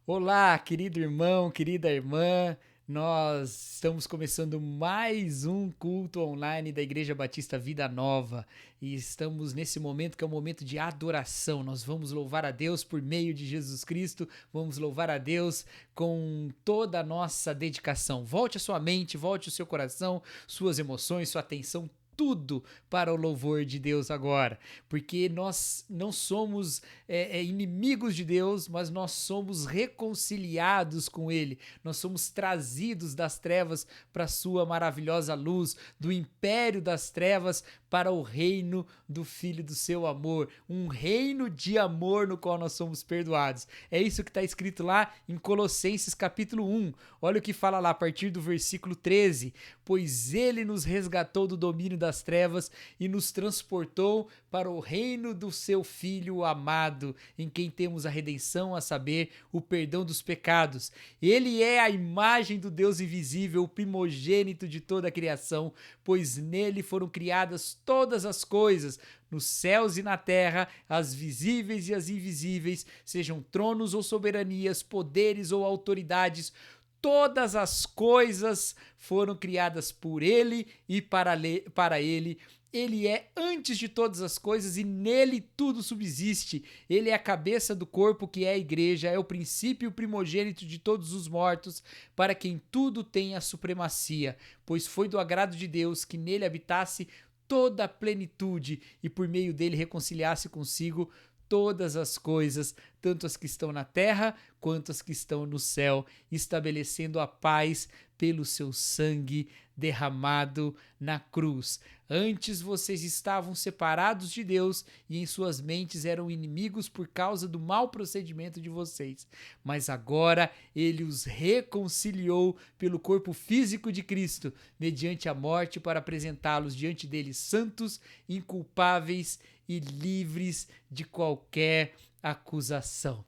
Olá, querido irmão, querida irmã. Nós estamos começando mais um culto online da Igreja Batista Vida Nova e estamos nesse momento que é um momento de adoração. Nós vamos louvar a Deus por meio de Jesus Cristo, vamos louvar a Deus com toda a nossa dedicação. Volte a sua mente, volte o seu coração, suas emoções, sua atenção, tudo para o louvor de Deus agora, porque nós não somos inimigos de Deus, mas nós somos reconciliados com Ele, nós somos trazidos das trevas para a sua maravilhosa luz, do império das trevas para o reino do Filho do seu amor, um reino de amor no qual nós somos perdoados. É isso que está escrito lá em Colossenses capítulo 1, olha o que fala lá a partir do versículo 13, pois Ele nos resgatou do domínio das trevas e nos transportou para o reino do seu Filho amado, em quem temos a redenção, a saber, o perdão dos pecados. Ele é a imagem do Deus invisível, o primogênito de toda a criação, pois nele foram criadas todas as coisas, nos céus e na terra, as visíveis e as invisíveis, sejam tronos ou soberanias, poderes ou autoridades. Todas as coisas foram criadas por Ele e para Ele. Ele é antes de todas as coisas e nele tudo subsiste. Ele é a cabeça do corpo que é a igreja, é o princípio e o primogênito de todos os mortos, para quem tudo tem a supremacia, pois foi do agrado de Deus que nele habitasse toda a plenitude e por meio dele reconciliasse consigo todas as coisas, tanto as que estão na terra quanto as que estão no céu, estabelecendo a paz pelo seu sangue derramado na cruz. Antes vocês estavam separados de Deus e em suas mentes eram inimigos por causa do mau procedimento de vocês. Mas agora ele os reconciliou pelo corpo físico de Cristo, mediante a morte, para apresentá-los diante dele santos, inculpáveis e livres de qualquer acusação.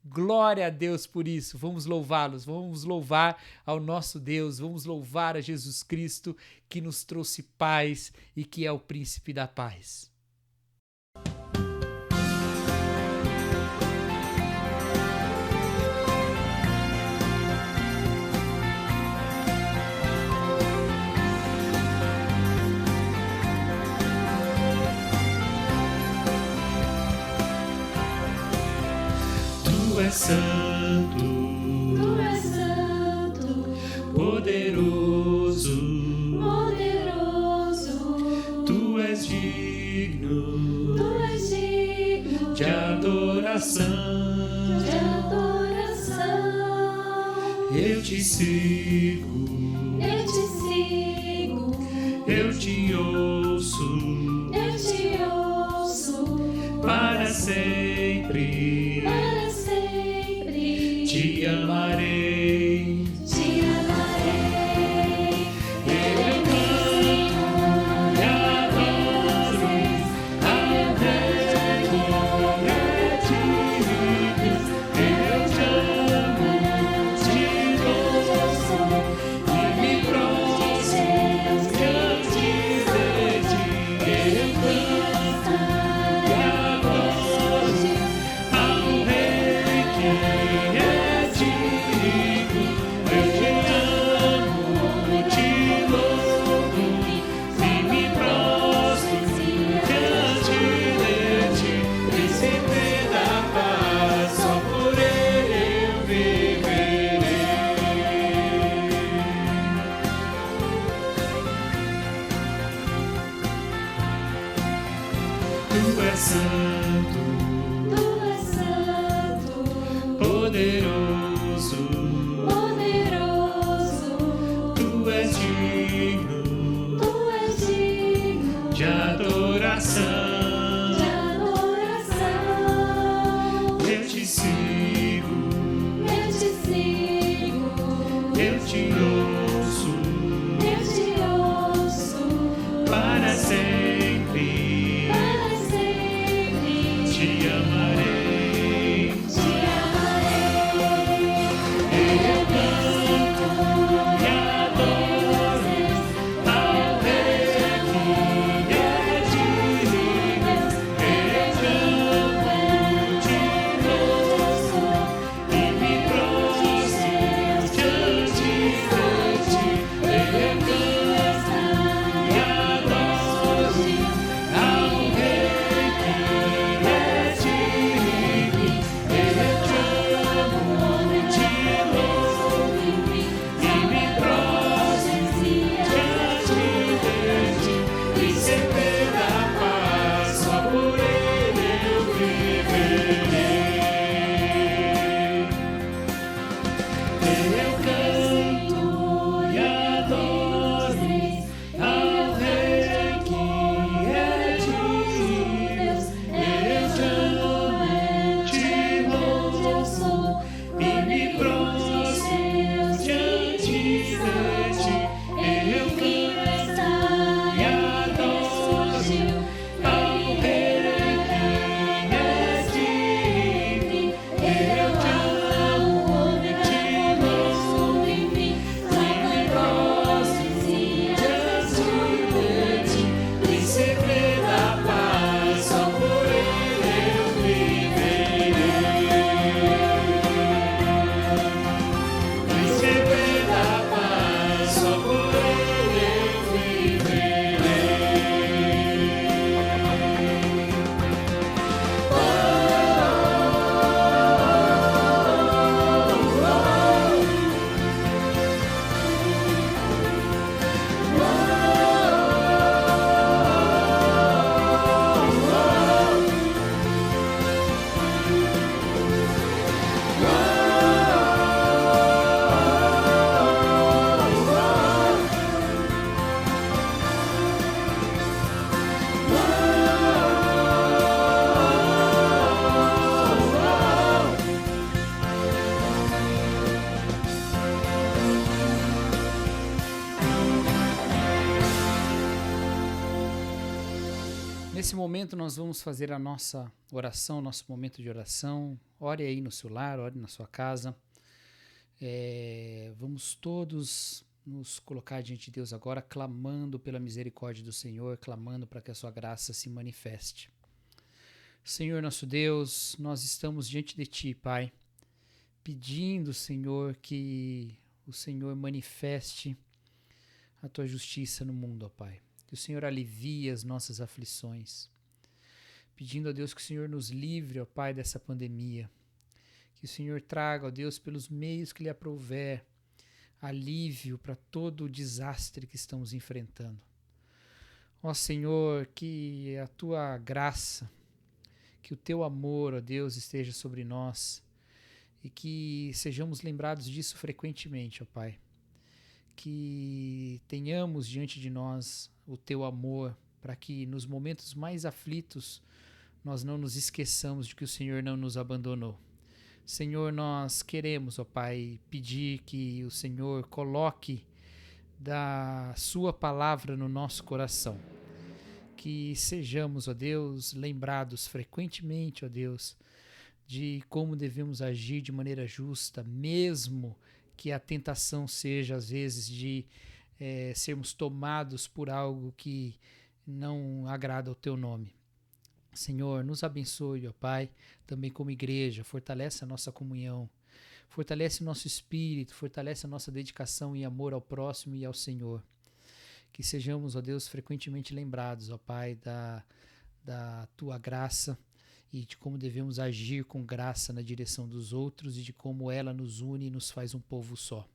Glória a Deus por isso, vamos louvá-los, vamos louvar ao nosso Deus, vamos louvar a Jesus Cristo que nos trouxe paz e que é o príncipe da paz. Tu és santo, poderoso, tu és digno, de adoração, eu te sigo, eu te ouço, para sempre. Te amarei, eu canto e adoro ao Rei convertido. Eu te amo, te louvo e me prostro diante de ti. Eu canto e adoro ao Rei que é santo, poderoso, tu és digno, de adoração, eu te sigo, eu te ouço, para sempre. Te amarei, Nesse momento nós vamos fazer a nossa oração, nosso momento de oração. Ore aí no seu lar, ore na sua casa. Vamos todos nos colocar diante de Deus agora, clamando pela misericórdia do Senhor, clamando para que a sua graça se manifeste. Senhor nosso Deus, nós estamos diante de Ti, Pai, pedindo, Senhor, que o Senhor manifeste a Tua justiça no mundo, ó Pai. Que o Senhor alivie as nossas aflições. Pedindo a Deus que o Senhor nos livre, ó Pai, dessa pandemia. Que o Senhor traga, ó Deus, pelos meios que lhe aprouver, alívio para todo o desastre que estamos enfrentando. Ó Senhor, que a Tua graça, que o Teu amor, ó Deus, esteja sobre nós e que sejamos lembrados disso frequentemente, ó Pai. Que tenhamos diante de nós o Teu amor, para que nos momentos mais aflitos nós não nos esqueçamos de que o Senhor não nos abandonou. Senhor, nós queremos, ó Pai, pedir que o Senhor coloque da Sua palavra no nosso coração. Que sejamos, ó Deus, lembrados frequentemente, ó Deus, de como devemos agir de maneira justa, mesmo que a tentação seja, às vezes, de sermos tomados por algo que não agrada ao Teu nome. Senhor, nos abençoe, ó Pai, também como igreja, fortalece a nossa comunhão, fortalece o nosso espírito, fortalece a nossa dedicação e amor ao próximo e ao Senhor. Que sejamos, ó Deus, frequentemente lembrados, ó Pai, da Tua graça e de como devemos agir com graça na direção dos outros e de como ela nos une e nos faz um povo só.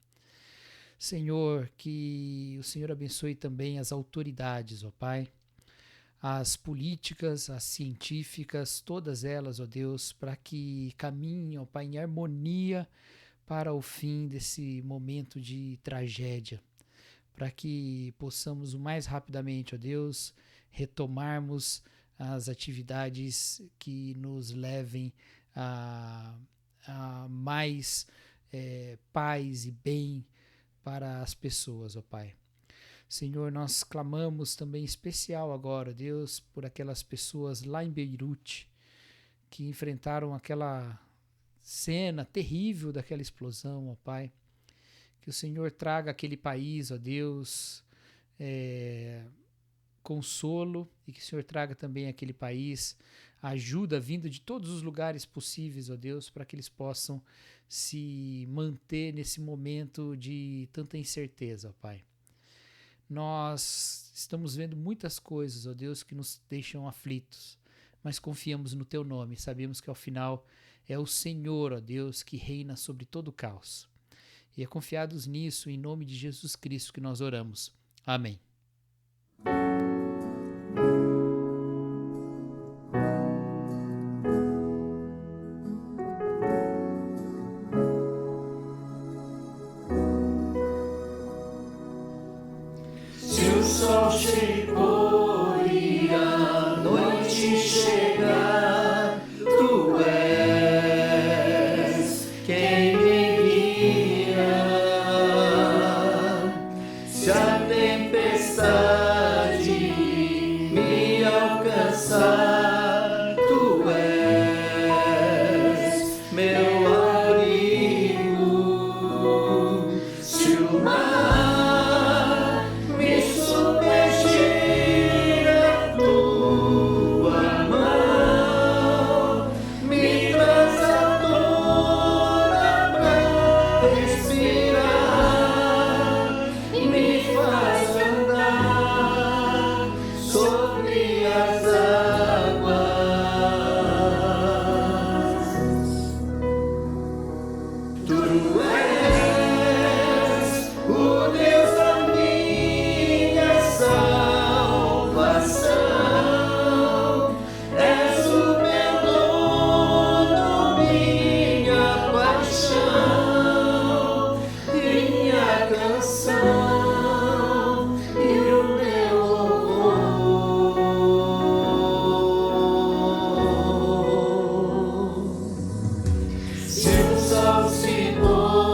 Senhor, que o Senhor abençoe também as autoridades, ó Pai, as políticas, as científicas, todas elas, ó Deus, para que caminhem, ó Pai, em harmonia para o fim desse momento de tragédia, para que possamos o mais rapidamente, ó Deus, retomarmos as atividades que nos levem a mais paz e bem para as pessoas, ó Pai. Senhor, nós clamamos também especial agora, Deus, por aquelas pessoas lá em Beirute que enfrentaram aquela cena terrível daquela explosão, ó Pai. Que o Senhor traga àquele país, ó Deus, consolo e que o Senhor traga também àquele país ajuda vinda de todos os lugares possíveis, ó Deus, para que eles possam se manter nesse momento de tanta incerteza, ó Pai. Nós estamos vendo muitas coisas, ó Deus, que nos deixam aflitos, mas confiamos no Teu nome, sabemos que ao final é o Senhor, ó Deus, que reina sobre todo o caos. E é confiados nisso, em nome de Jesus Cristo, que nós oramos. Amém. Se o sol chegou e a noite chegar, Tu és quem me guia. Se a tempestade me alcançar, Tu és meu abrigo. Se o mar me submergir, a Tua mão me traz à tona pra respirar e me faz andar sobre as águas. Tu és o Deus da minha salvação, és o meu dono, minha paixão, minha canção e o meu louvor. Se o sol se pôr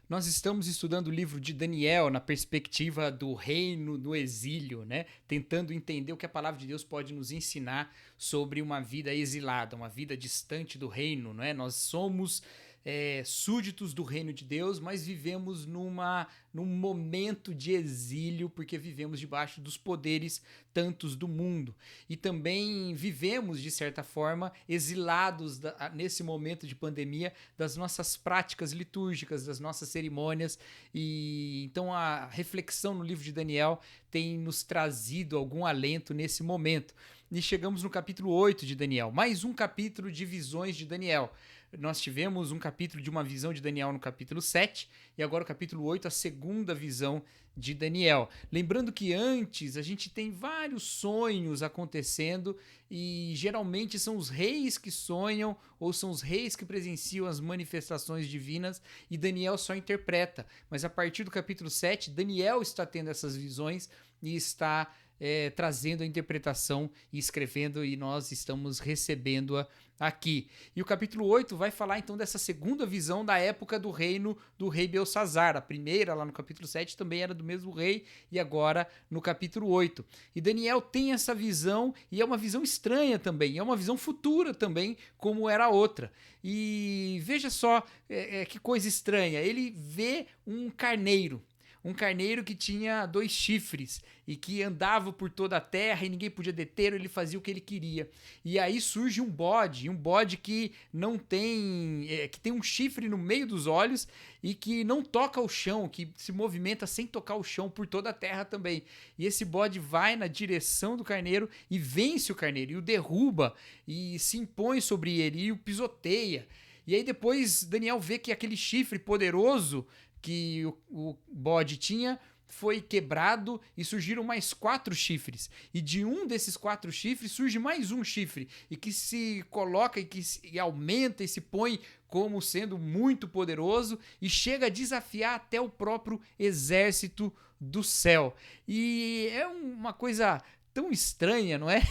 Nós estamos estudando o livro de Daniel na perspectiva do reino no exílio, né? Tentando entender o que a palavra de Deus pode nos ensinar sobre uma vida exilada, uma vida distante do reino, não é? Nós somos súditos do reino de Deus, mas vivemos num momento de exílio, porque vivemos debaixo dos poderes tantos do mundo. E também vivemos, de certa forma, exilados nesse momento de pandemia das nossas práticas litúrgicas, das nossas cerimônias. E então a reflexão no livro de Daniel tem nos trazido algum alento nesse momento. E chegamos no capítulo 8 de Daniel, mais um capítulo de visões de Daniel. Nós tivemos um capítulo de uma visão de Daniel no capítulo 7 e agora o capítulo 8, a segunda visão de Daniel. Lembrando que antes a gente tem vários sonhos acontecendo e geralmente são os reis que sonham ou são os reis que presenciam as manifestações divinas e Daniel só interpreta. Mas a partir do capítulo 7, Daniel está tendo essas visões e está trazendo a interpretação e escrevendo, e nós estamos recebendo-a aqui. E o capítulo 8 vai falar então dessa segunda visão da época do reino do rei Belsazar. A primeira, lá no capítulo 7, também era do mesmo rei, e agora no capítulo 8. E Daniel tem essa visão, e é uma visão estranha também, é uma visão futura também, como era a outra. E veja só que coisa estranha, ele vê um carneiro que tinha 2 chifres e que andava por toda a terra e ninguém podia deter, ele fazia o que ele queria. E aí surge um bode que não tem, que tem um chifre no meio dos olhos e que não toca o chão, que se movimenta sem tocar o chão por toda a terra também. E esse bode vai na direção do carneiro e vence o carneiro e o derruba e se impõe sobre ele e o pisoteia. E aí depois Daniel vê que aquele chifre poderoso que o bode tinha foi quebrado e surgiram mais 4 chifres. E de um desses 4 chifres surge mais um chifre e que se coloca e aumenta e se põe como sendo muito poderoso e chega a desafiar até o próprio exército do céu. E é uma coisa tão estranha, não é?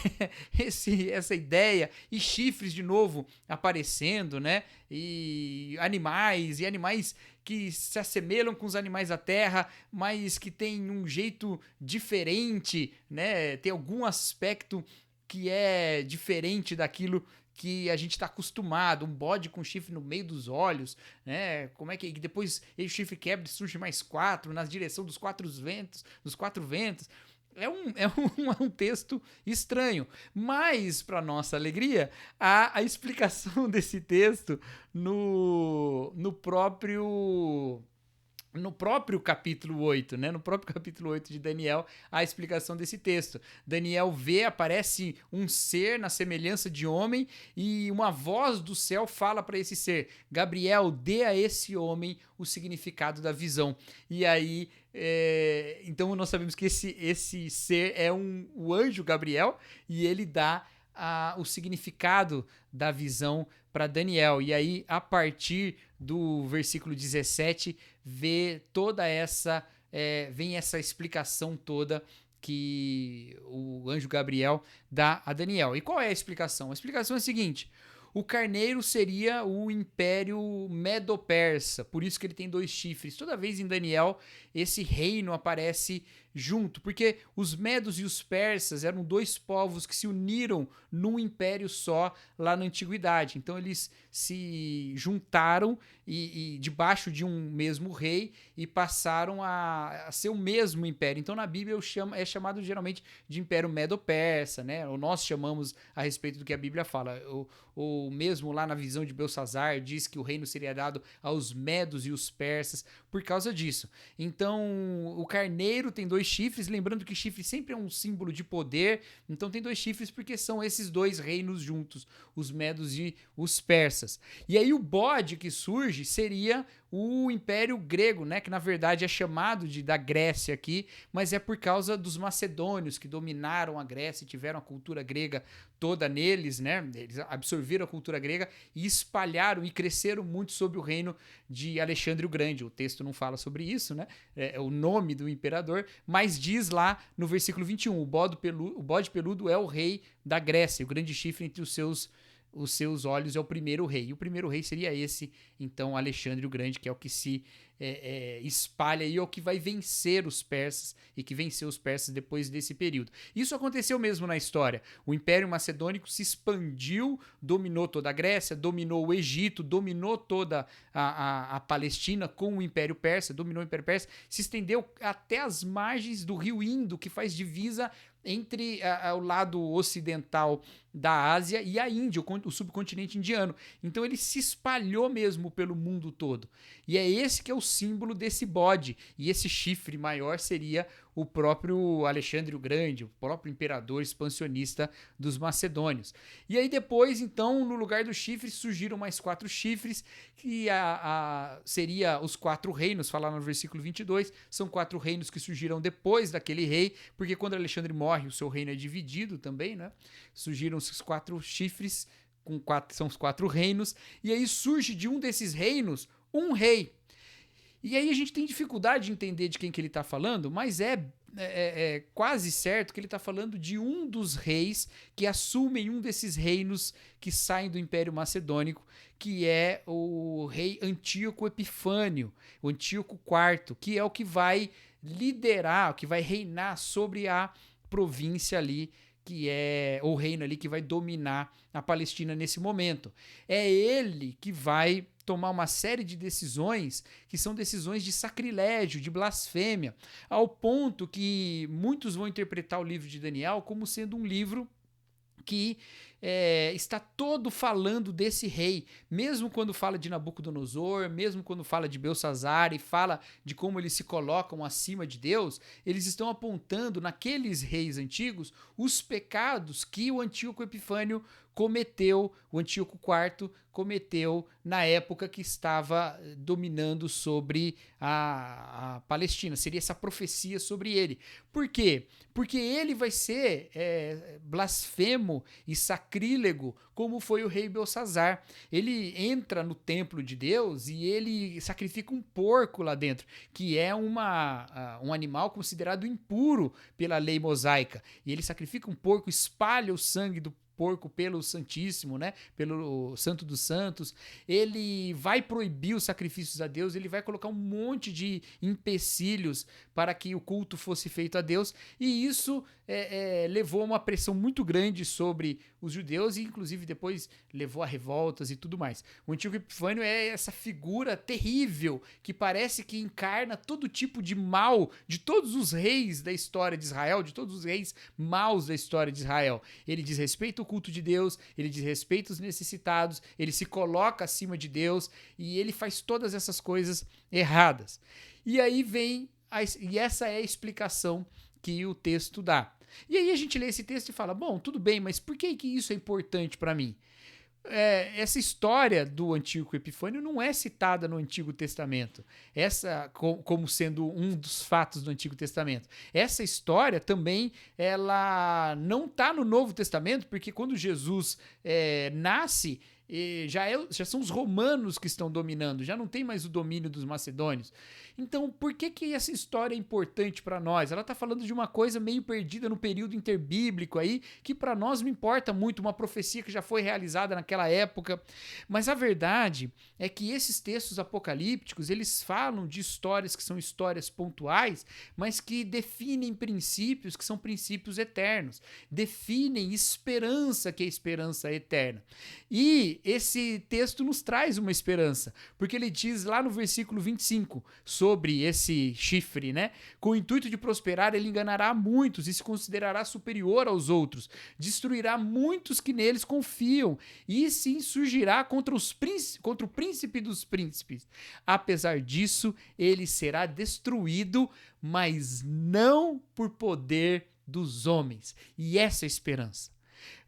Essa ideia, e chifres de novo aparecendo, né? E animais que se assemelham com os animais da terra, mas que tem um jeito diferente, né? Tem algum aspecto que é diferente daquilo que a gente está acostumado, um bode com chifre no meio dos olhos, né? Como é que depois o chifre quebra e surge mais 4 na direção dos 4 ventos. É um texto estranho, mas, para nossa alegria, a explicação desse texto no próprio capítulo 8, né? No próprio capítulo 8 de Daniel, a explicação desse texto. Daniel aparece um ser na semelhança de homem e uma voz do céu fala para esse ser: Gabriel, dê a esse homem o significado da visão. E aí, então nós sabemos que esse ser é o anjo Gabriel e ele dá o significado da visão para Daniel. E aí, a partir do versículo 17, vem essa explicação toda que o anjo Gabriel dá a Daniel. E qual é a explicação? A explicação é a seguinte: o carneiro seria o império medo-persa, por isso que ele tem 2 chifres. Toda vez em Daniel, esse reino aparece junto, porque os medos e os persas eram 2 povos que se uniram num império só lá na antiguidade. Então eles se juntaram e debaixo de um mesmo rei e passaram a ser o mesmo império. Então na Bíblia é chamado geralmente de império medo-persa, né? Ou nós chamamos a respeito do que a Bíblia fala. Ou mesmo lá na visão de Belsazar diz que o reino seria dado aos medos e os persas por causa disso. Então o carneiro tem 2 chifres, lembrando que chifre sempre é um símbolo de poder, então tem 2 chifres porque são esses 2 reinos juntos, os medos e os persas. E aí o bode que surge seria o Império Grego, né, que na verdade é chamado da Grécia aqui, mas é por causa dos macedônios que dominaram a Grécia e tiveram a cultura grega toda neles, né? Eles absorveram a cultura grega e espalharam e cresceram muito sob o reino de Alexandre o Grande. O texto não fala sobre isso, né? É o nome do imperador, mas diz lá no versículo 21, o bode peludo é o rei da Grécia, o grande chifre entre os seus olhos é o primeiro rei. E o primeiro rei seria esse, então, Alexandre o Grande, que é o que se espalha aí, é o que vai vencer os persas e que venceu os persas depois desse período. Isso aconteceu mesmo na história. O Império Macedônico se expandiu, dominou toda a Grécia, dominou o Egito, dominou toda a Palestina com o Império Persa, dominou o Império Persa, se estendeu até as margens do rio Indo, que faz divisa entre o lado ocidental da Ásia e a Índia, o subcontinente indiano. Então ele se espalhou mesmo pelo mundo todo. E é esse que é o símbolo desse bode. E esse chifre maior seria o próprio Alexandre o Grande, o próprio imperador expansionista dos macedônios. E aí depois, então, no lugar do chifre, surgiram mais 4 chifres, que seria os 4 reinos, falar no versículo 22, são 4 reinos que surgiram depois daquele rei, porque quando Alexandre morre, o seu reino é dividido também, né? Surgiram esses 4 chifres, são os 4 reinos, e aí surge de um desses reinos um rei. E aí a gente tem dificuldade de entender de quem que ele está falando, mas é quase certo que ele está falando de um dos reis que assumem um desses reinos que saem do Império Macedônico, que é o rei Antíoco Epifânio, o Antíoco IV, que é o que vai liderar, o que vai reinar sobre a província ali, que é o reino ali que vai dominar a Palestina nesse momento. É ele que vai tomar uma série de decisões que são decisões de sacrilégio, de blasfêmia, ao ponto que muitos vão interpretar o livro de Daniel como sendo um livro que está todo falando desse rei, mesmo quando fala de Nabucodonosor, mesmo quando fala de Belsassar e fala de como eles se colocam acima de Deus, eles estão apontando naqueles reis antigos os pecados que o Antíoco Epifânio cometeu, o Antíoco IV cometeu na época que estava dominando sobre a Palestina. Seria essa profecia sobre ele. Por quê? Porque ele vai ser blasfemo e sacrílego, como foi o rei Belsassar. Ele entra no templo de Deus e ele sacrifica um porco lá dentro, que é um animal considerado impuro pela lei mosaica. E ele sacrifica um porco, espalha o sangue do porco pelo Santíssimo, né? Pelo Santo dos Santos. Ele vai proibir os sacrifícios a Deus, ele vai colocar um monte de empecilhos para que o culto fosse feito a Deus, e isso levou a uma pressão muito grande sobre os judeus e inclusive depois levou a revoltas e tudo mais. O Antíoco Epifânio é essa figura terrível que parece que encarna todo tipo de mal de todos os reis da história de Israel, de todos os reis maus da história de Israel. Ele desrespeita o culto de Deus, ele desrespeita os necessitados, ele se coloca acima de Deus e ele faz todas essas coisas erradas. E aí e essa é a explicação que o texto dá. E aí a gente lê esse texto e fala, bom, tudo bem, mas por que isso é importante para mim? Essa história do Antíoco Epifânio não é citada no Antigo Testamento, como sendo um dos fatos do Antigo Testamento. Essa história também ela não está no Novo Testamento, porque quando Jesus nasce, já são os romanos que estão dominando, já não tem mais o domínio dos macedônios. Então, por que essa história é importante para nós? Ela está falando de uma coisa meio perdida no período interbíblico aí, que para nós não importa muito, uma profecia que já foi realizada naquela época. Mas a verdade é que esses textos apocalípticos, eles falam de histórias que são histórias pontuais, mas que definem princípios que são princípios eternos, definem esperança, que é esperança eterna. E esse texto nos traz uma esperança, porque ele diz lá no versículo 25, sobre esse chifre, né? Com o intuito de prosperar, ele enganará muitos e se considerará superior aos outros. Destruirá muitos que neles confiam e se insurgirá contra o príncipe dos príncipes. Apesar disso, ele será destruído, mas não por poder dos homens. E essa é a esperança.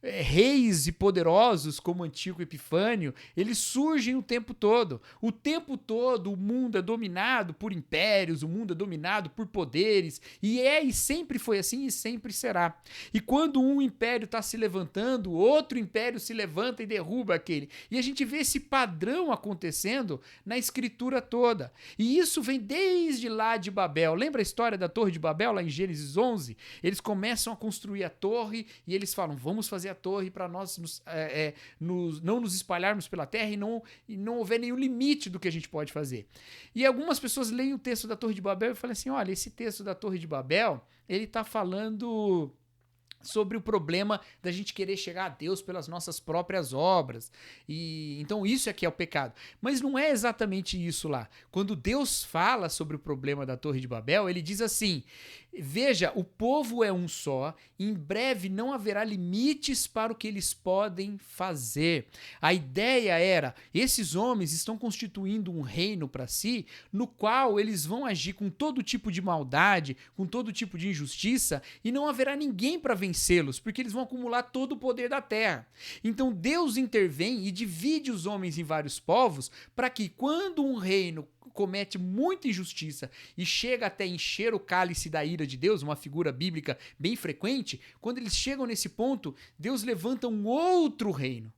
Reis e poderosos como Antíoco Epifânio, eles surgem o tempo todo. O tempo todo o mundo é dominado por impérios, o mundo é dominado por poderes, e sempre foi assim e sempre será. E quando um império está se levantando, outro império se levanta e derruba aquele. E a gente vê esse padrão acontecendo na escritura toda. E isso vem desde lá de Babel. Lembra a história da Torre de Babel, lá em Gênesis 11? Eles começam a construir a torre e eles falam, vamos fazer a torre para nós não nos espalharmos pela terra e não houver nenhum limite do que a gente pode fazer. E algumas pessoas leem o texto da Torre de Babel e falam assim, olha, esse texto da Torre de Babel, ele está falando sobre o problema da gente querer chegar a Deus pelas nossas próprias obras. E então isso é que é o pecado. Mas não é exatamente isso lá. Quando Deus fala sobre o problema da Torre de Babel, ele diz assim: veja, o povo é um só, em breve não haverá limites para o que eles podem fazer. A ideia era, esses homens estão constituindo um reino para si, no qual eles vão agir com todo tipo de maldade, com todo tipo de injustiça, e não haverá ninguém para vencê-los, porque eles vão acumular todo o poder da terra. Então Deus intervém e divide os homens em vários povos, para que quando um reino comete muita injustiça e chega até encher o cálice da ira de Deus, uma figura bíblica bem frequente, quando eles chegam nesse ponto, Deus levanta um outro reino.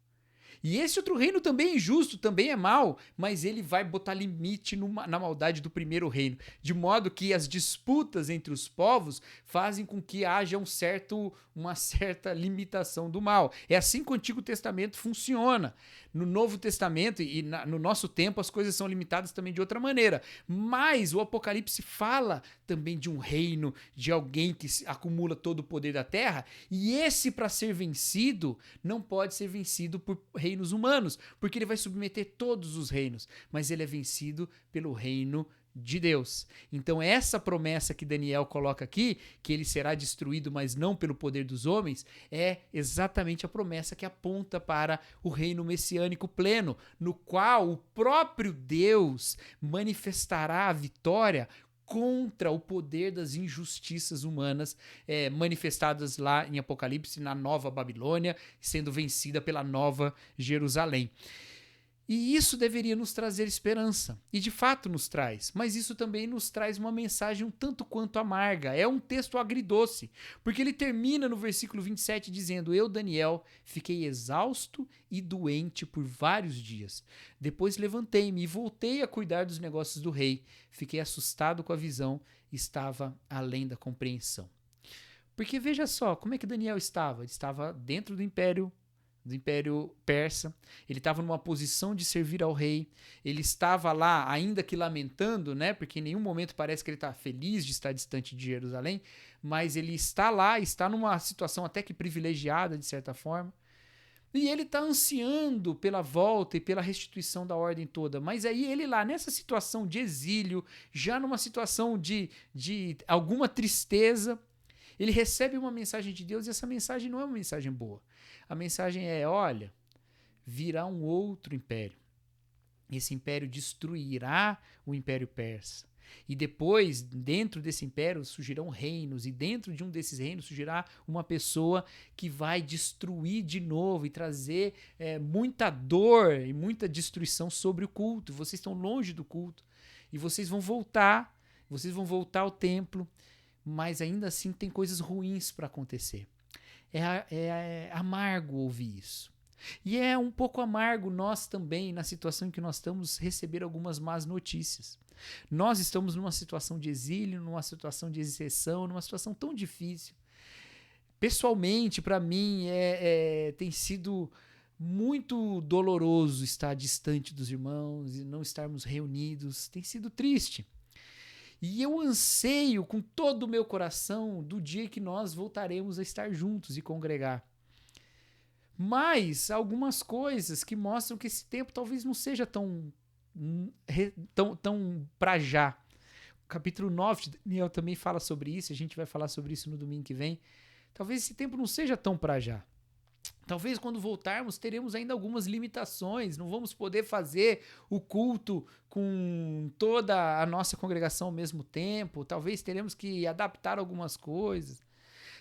E esse outro reino também é injusto, também é mau, mas ele vai botar limite na maldade do primeiro reino, de modo que as disputas entre os povos fazem com que haja uma certa limitação do mal. É assim que o Antigo Testamento funciona. No Novo Testamento e no nosso tempo as coisas são limitadas também de outra maneira, mas o Apocalipse fala também de um reino, de alguém que acumula todo o poder da terra, e esse, para ser vencido, não pode ser vencido por reinos humanos, porque ele vai submeter todos os reinos, mas ele é vencido pelo reino de Deus. Então essa promessa que Daniel coloca aqui, que ele será destruído, mas não pelo poder dos homens, é exatamente a promessa que aponta para o reino messiânico pleno, no qual o próprio Deus manifestará a vitória contra o poder das injustiças humanas manifestadas lá em Apocalipse, na Nova Babilônia, sendo vencida pela Nova Jerusalém. E isso deveria nos trazer esperança, e de fato nos traz, mas isso também nos traz uma mensagem um tanto quanto amarga, é um texto agridoce, porque ele termina no versículo 27 dizendo: eu, Daniel, fiquei exausto e doente por vários dias. Depois levantei-me e voltei a cuidar dos negócios do rei, fiquei assustado com a visão, estava além da compreensão. Porque veja só, como é que Daniel estava? Ele estava dentro do Império Persa, ele estava numa posição de servir ao rei, ele estava lá ainda que lamentando, né, porque em nenhum momento parece que ele está feliz de estar distante de Jerusalém, mas ele está lá, está numa situação até que privilegiada de certa forma, e ele está ansiando pela volta e pela restituição da ordem toda, mas aí ele lá nessa situação de exílio, já numa situação de alguma tristeza, ele recebe uma mensagem de Deus, e essa mensagem não é uma mensagem boa. A mensagem é: olha, virá um outro império. Esse império destruirá o Império Persa. E depois, dentro desse império, surgirão reinos. E dentro de um desses reinos surgirá uma pessoa que vai destruir de novo e trazer muita dor e muita destruição sobre o culto. Vocês estão longe do culto. E vocês vão voltar ao templo. Mas ainda assim tem coisas ruins para acontecer. É amargo ouvir isso. E é um pouco amargo nós também, na situação em que nós estamos, receber algumas más notícias. Nós estamos numa situação de exílio, numa situação de exceção, numa situação tão difícil. Pessoalmente, para mim, tem sido muito doloroso estar distante dos irmãos e não estarmos reunidos. Tem sido triste. E eu anseio com todo o meu coração do dia que nós voltaremos a estar juntos e congregar. Mas algumas coisas que mostram que esse tempo talvez não seja tão para já. O capítulo 9 de Daniel também fala sobre isso, a gente vai falar sobre isso no domingo que vem. Talvez esse tempo não seja tão para já. Talvez quando voltarmos teremos ainda algumas limitações, não vamos poder fazer o culto com toda a nossa congregação ao mesmo tempo, talvez teremos que adaptar algumas coisas,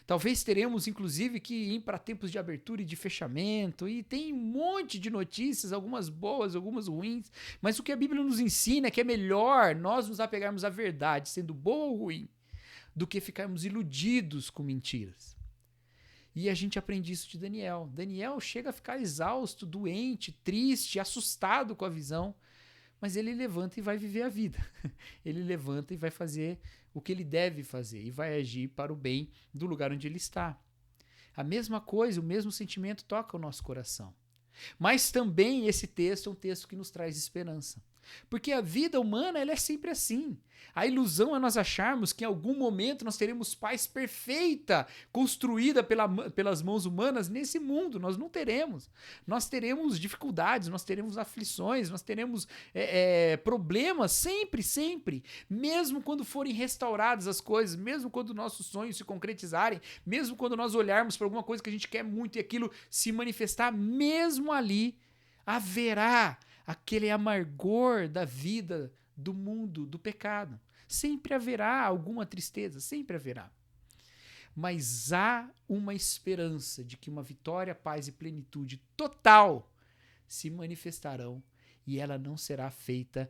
talvez teremos inclusive que ir para tempos de abertura e de fechamento, e tem um monte de notícias, algumas boas, algumas ruins, mas o que a Bíblia nos ensina é que é melhor nós nos apegarmos à verdade, sendo boa ou ruim, do que ficarmos iludidos com mentiras. E a gente aprende isso de Daniel. Daniel chega a ficar exausto, doente, triste, assustado com a visão, mas ele levanta e vai viver a vida. Ele levanta e vai fazer o que ele deve fazer e vai agir para o bem do lugar onde ele está. A mesma coisa, o mesmo sentimento toca o nosso coração. Mas também esse texto é um texto que nos traz esperança. Porque a vida humana ela é sempre assim. A ilusão é nós acharmos que em algum momento nós teremos paz perfeita, construída pelas mãos humanas nesse mundo. Nós não teremos. Nós teremos dificuldades, nós teremos aflições, nós teremos problemas sempre, sempre. Mesmo quando forem restauradas as coisas, mesmo quando nossos sonhos se concretizarem, mesmo quando nós olharmos para alguma coisa que a gente quer muito e aquilo se manifestar, mesmo ali haverá aquele amargor da vida, do mundo, do pecado. Sempre haverá alguma tristeza, sempre haverá. Mas há uma esperança de que uma vitória, paz e plenitude total se manifestarão e ela não será feita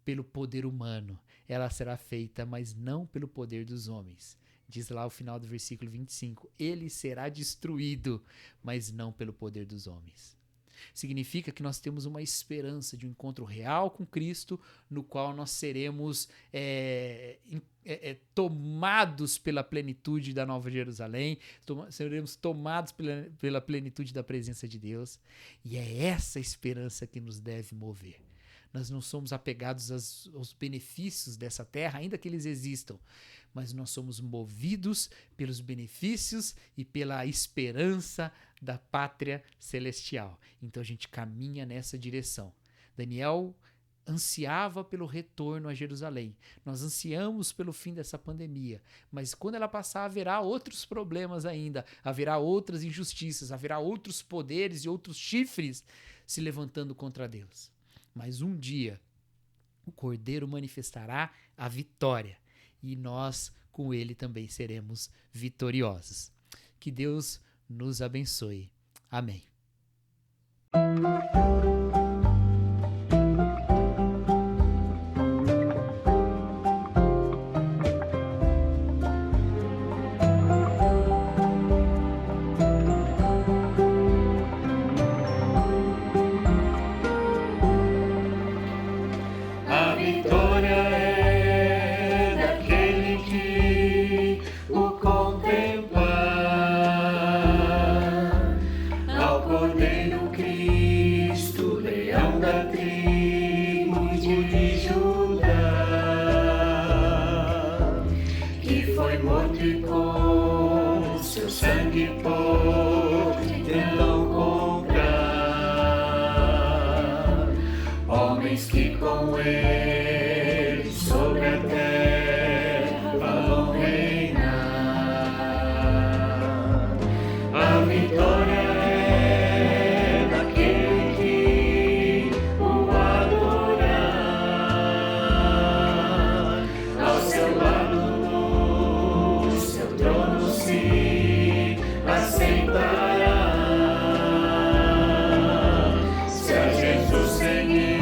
pelo poder humano. Ela será feita, mas não pelo poder dos homens. Diz lá o final do versículo 25, ele será destruído, mas não pelo poder dos homens. Significa que nós temos uma esperança de um encontro real com Cristo, no qual nós seremos tomados pela plenitude da Nova Jerusalém, seremos tomados pela plenitude da presença de Deus, e é essa esperança que nos deve mover. Nós não somos apegados aos benefícios dessa terra, ainda que eles existam, mas nós somos movidos pelos benefícios e pela esperança da pátria celestial. Então a gente caminha nessa direção. Daniel ansiava pelo retorno a Jerusalém. Nós ansiamos pelo fim dessa pandemia, mas quando ela passar haverá outros problemas ainda, haverá outras injustiças, haverá outros poderes e outros chifres se levantando contra Deus. Mas um dia o Cordeiro manifestará a vitória e nós com ele também seremos vitoriosos. Que Deus nos abençoe. Amém. Que com ele sobre a terra vão reinar. A vitória é daquele que o adorar. Ao seu lado no seu trono se assentará. Se a Jesus seguir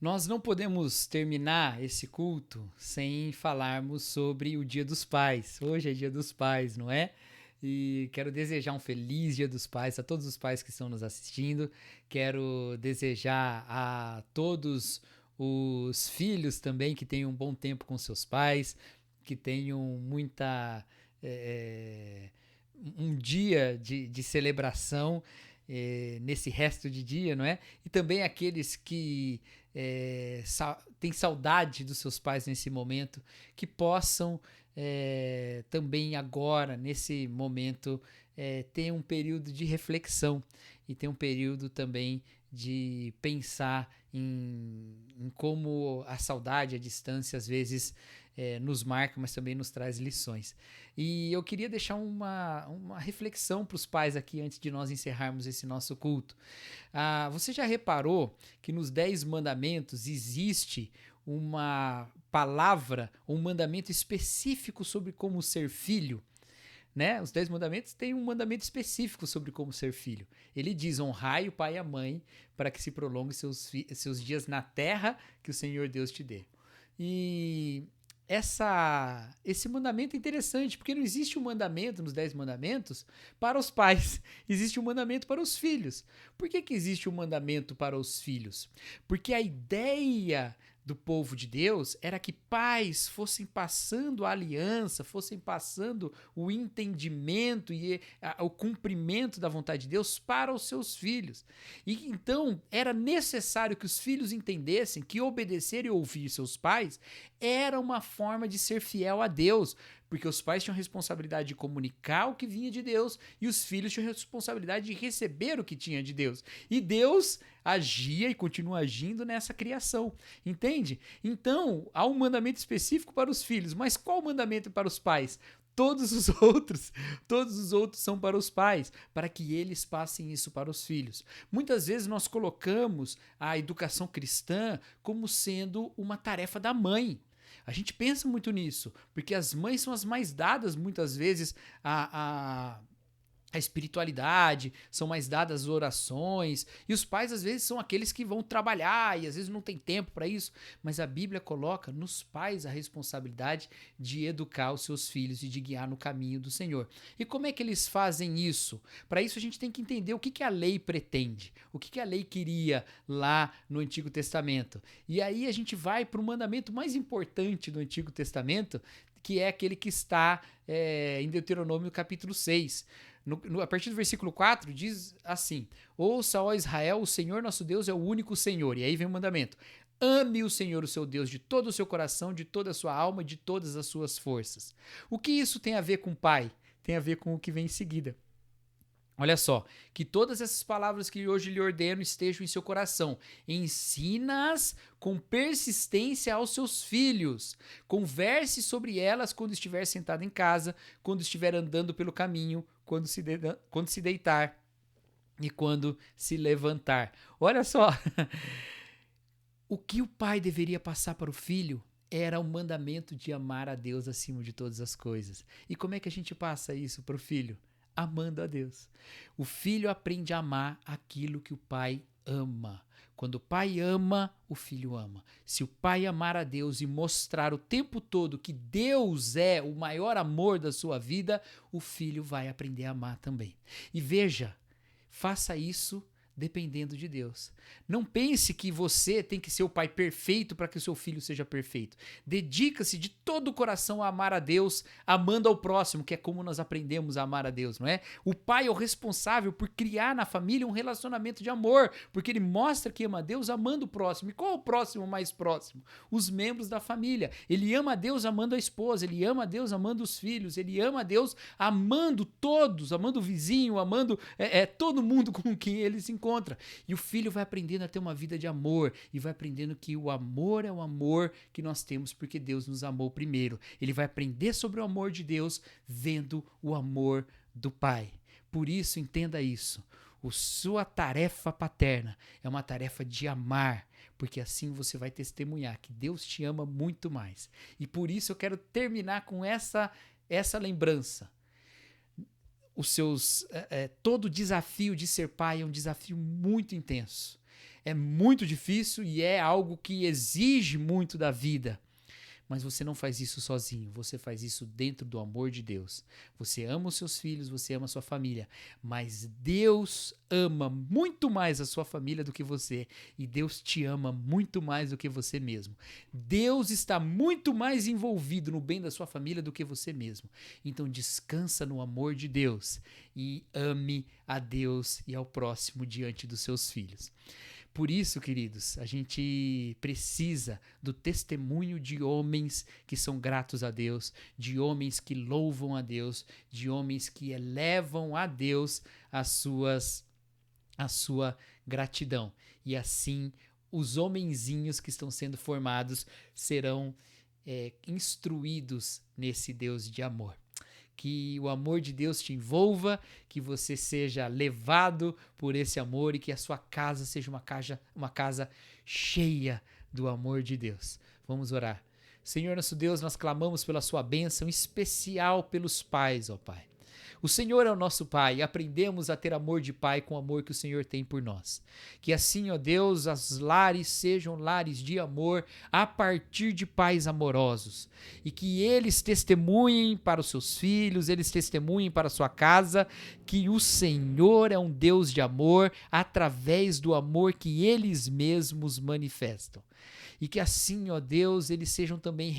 Nós não podemos terminar esse culto sem falarmos sobre o Dia dos Pais. Hoje é Dia dos Pais, não é? E quero desejar um feliz Dia dos Pais a todos os pais que estão nos assistindo. Quero desejar a todos os filhos também que tenham um bom tempo com seus pais, que tenham um dia de celebração nesse resto de dia, não é? E também aqueles que têm saudade dos seus pais nesse momento, que possam também agora, nesse momento, ter um período de reflexão e ter um período também de pensar em como a saudade, a distância, às vezes nos marca, mas também nos traz lições. E eu queria deixar uma reflexão para os pais aqui antes de nós encerrarmos esse nosso culto. Você já reparou que nos 10 mandamentos existe uma palavra, um mandamento específico sobre como ser filho? Né? Os 10 mandamentos têm um mandamento específico sobre como ser filho. Ele diz: honrai o pai e a mãe para que se prolongue seus dias na terra que o Senhor Deus te dê. E esse mandamento é interessante, porque não existe um mandamento nos 10 mandamentos para os pais, existe um mandamento para os filhos. Por que existe um mandamento para os filhos? Porque a ideia do povo de Deus era que pais fossem passando a aliança, fossem passando o entendimento e o cumprimento da vontade de Deus para os seus filhos. E então era necessário que os filhos entendessem que obedecer e ouvir seus pais era uma forma de ser fiel a Deus, porque os pais tinham responsabilidade de comunicar o que vinha de Deus e os filhos tinham responsabilidade de receber o que tinha de Deus. E Deus agia e continua agindo nessa criação, entende? Então, há um mandamento específico para os filhos, mas qual o mandamento para os pais? Todos os outros são para os pais, para que eles passem isso para os filhos. Muitas vezes nós colocamos a educação cristã como sendo uma tarefa da mãe. A gente pensa muito nisso, porque as mães são as mais dadas muitas vezes a espiritualidade, são mais dadas as orações, e os pais às vezes são aqueles que vão trabalhar e às vezes não tem tempo para isso, mas a Bíblia coloca nos pais a responsabilidade de educar os seus filhos e de guiar no caminho do Senhor. E como é que eles fazem isso? Para isso a gente tem que entender o que a lei pretende, o que a lei queria lá no Antigo Testamento. E aí a gente vai para o mandamento mais importante do Antigo Testamento, que é aquele que está em Deuteronômio capítulo 6. A partir do versículo 4 diz assim: ouça, ó Israel, o Senhor nosso Deus é o único Senhor. E aí vem o mandamento: ame o Senhor, o seu Deus, de todo o seu coração, de toda a sua alma, de todas as suas forças. O que isso tem a ver com pai? Tem a ver com o que vem em seguida. Olha só, que todas essas palavras que hoje lhe ordeno estejam em seu coração. Ensina-as com persistência aos seus filhos. Converse sobre elas quando estiver sentado em casa, quando estiver andando pelo caminho, quando se deitar e quando se levantar. Olha só, o que o pai deveria passar para o filho era o mandamento de amar a Deus acima de todas as coisas. E como é que a gente passa isso para o filho? Amando a Deus. O filho aprende a amar aquilo que o pai ama. Quando o pai ama, o filho ama. Se o pai amar a Deus e mostrar o tempo todo que Deus é o maior amor da sua vida, o filho vai aprender a amar também. E veja, faça isso dependendo de Deus. Não pense que você tem que ser o pai perfeito para que o seu filho seja perfeito. Dedica-se de todo o coração a amar a Deus, amando ao próximo, que é como nós aprendemos a amar a Deus, não é? O pai é o responsável por criar na família um relacionamento de amor, porque ele mostra que ama a Deus amando o próximo. E qual é o próximo mais próximo? Os membros da família. Ele ama a Deus amando a esposa, ele ama a Deus amando os filhos, ele ama a Deus amando todos, amando o vizinho, amando todo mundo com quem ele se encontra. E o filho vai aprendendo a ter uma vida de amor e vai aprendendo que o amor é o amor que nós temos porque Deus nos amou primeiro. Ele vai aprender sobre o amor de Deus vendo o amor do Pai. Por isso, entenda isso. Sua tarefa paterna é uma tarefa de amar, porque assim você vai testemunhar que Deus te ama muito mais. E por isso eu quero terminar com essa lembrança. Todo o desafio de ser pai é um desafio muito intenso. É muito difícil e é algo que exige muito da vida. Mas você não faz isso sozinho, você faz isso dentro do amor de Deus. Você ama os seus filhos, você ama a sua família, mas Deus ama muito mais a sua família do que você, e Deus te ama muito mais do que você mesmo. Deus está muito mais envolvido no bem da sua família do que você mesmo. Então descansa no amor de Deus e ame a Deus e ao próximo diante dos seus filhos. Por isso, queridos, a gente precisa do testemunho de homens que são gratos a Deus, de homens que louvam a Deus, de homens que elevam a Deus a sua gratidão. E assim, os homenzinhos que estão sendo formados serão instruídos nesse Deus de amor. Que o amor de Deus te envolva, que você seja levado por esse amor e que a sua casa seja uma casa cheia do amor de Deus. Vamos orar. Senhor nosso Deus, nós clamamos pela sua bênção especial pelos pais, ó Pai. O Senhor é o nosso Pai e aprendemos a ter amor de Pai com o amor que o Senhor tem por nós. Que assim, ó Deus, os lares sejam lares de amor a partir de pais amorosos. E que eles testemunhem para os seus filhos, eles testemunhem para a sua casa, que o Senhor é um Deus de amor através do amor que eles mesmos manifestam. E que assim, ó Deus, eles sejam também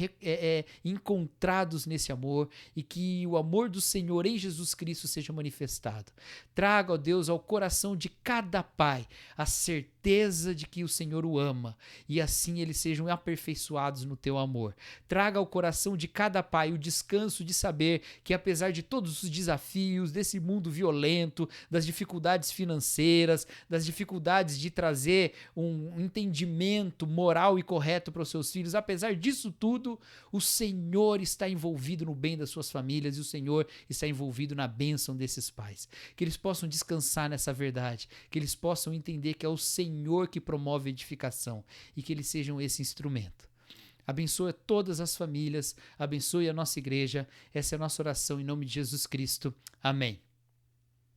encontrados nesse amor e que o amor do Senhor em Jesus Cristo seja manifestado. Traga, ó Deus, ao coração de cada pai a certeza de que o Senhor o ama e assim eles sejam aperfeiçoados no teu amor. Traga ao coração de cada pai o descanso de saber que apesar de todos os desafios desse mundo violento, das dificuldades financeiras, das dificuldades de trazer um entendimento moral e correto para os seus filhos, apesar disso tudo, o Senhor está envolvido no bem das suas famílias e o Senhor está envolvido na bênção desses pais. Que eles possam descansar nessa verdade, que eles possam entender que é o Senhor que promove a edificação e que eles sejam esse instrumento. Abençoe todas as famílias, abençoe a nossa igreja. Essa é a nossa oração em nome de Jesus Cristo. Amém.